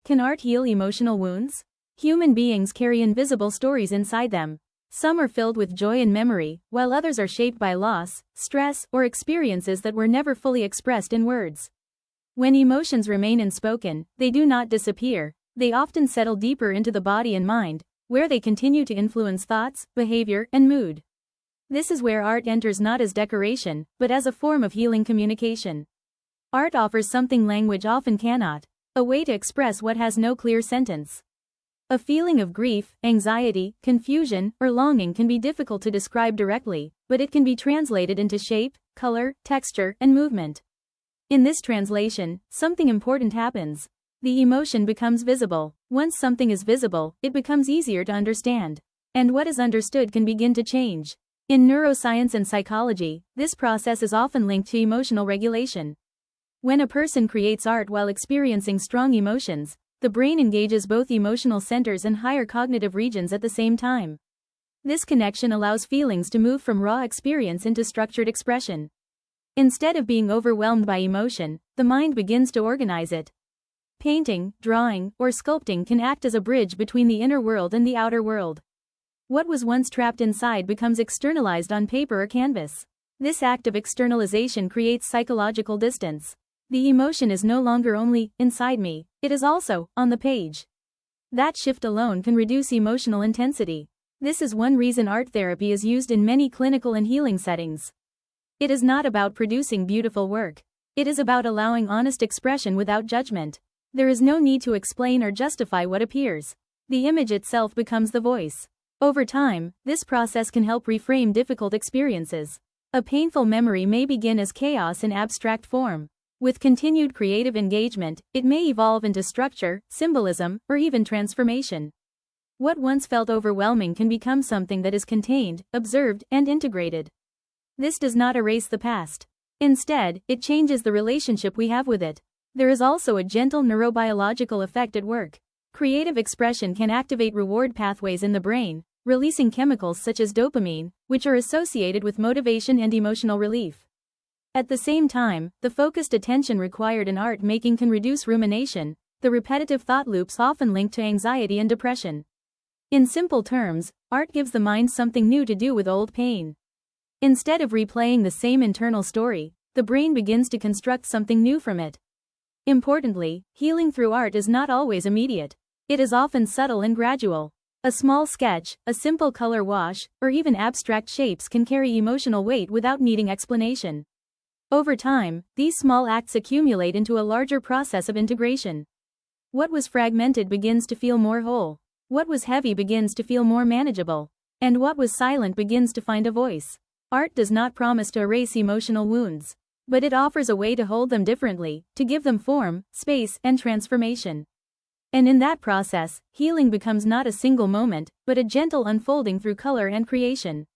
Can art heal emotional wounds? Human beings carry invisible stories inside them. Some are filled with joy and memory, while others are shaped by loss, stress, or experiences that were never fully expressed in words. When emotions remain unspoken, they do not disappear. They often settle deeper into the body and mind, where they continue to influence thoughts, behavior, and mood. This is where art enters not as decoration, but as a form of healing communication. Art offers something language often cannot: a way to express what has no clear sentence. A feeling of grief, anxiety, confusion, or longing can be difficult to describe directly, but it can be translated into shape, color, texture, and movement. In this translation, something important happens. The emotion becomes visible. Once something is visible, it becomes easier to understand. And what is understood can begin to change. In neuroscience and psychology, this process is often linked to emotional regulation. When a person creates art while experiencing strong emotions, the brain engages both emotional centers and higher cognitive regions at the same time. This connection allows feelings to move from raw experience into structured expression. Instead of being overwhelmed by emotion, the mind begins to organize it. Painting, drawing, or sculpting can act as a bridge between the inner world and the outer world. What was once trapped inside becomes externalized on paper or canvas. This act of externalization creates psychological distance. The emotion is no longer only inside me, it is also on the page. That shift alone can reduce emotional intensity. This is one reason art therapy is used in many clinical and healing settings. It is not about producing beautiful work. It is about allowing honest expression without judgment. There is no need to explain or justify what appears. The image itself becomes the voice. Over time, this process can help reframe difficult experiences. A painful memory may begin as chaos in abstract form. With continued creative engagement, it may evolve into structure, symbolism, or even transformation. What once felt overwhelming can become something that is contained, observed, and integrated. This does not erase the past. Instead, it changes the relationship we have with it. There is also a gentle neurobiological effect at work. Creative expression can activate reward pathways in the brain, releasing chemicals such as dopamine, which are associated with motivation and emotional relief. At the same time, the focused attention required in art making can reduce rumination, the repetitive thought loops often linked to anxiety and depression. In simple terms, art gives the mind something new to do with old pain. Instead of replaying the same internal story, the brain begins to construct something new from it. Importantly, healing through art is not always immediate. It is often subtle and gradual. A small sketch, a simple color wash, or even abstract shapes can carry emotional weight without needing explanation. Over time, these small acts accumulate into a larger process of integration. What was fragmented begins to feel more whole. What was heavy begins to feel more manageable. And what was silent begins to find a voice. Art does not promise to erase emotional wounds, but it offers a way to hold them differently, to give them form, space, and transformation. And in that process, healing becomes not a single moment, but a gentle unfolding through color and creation.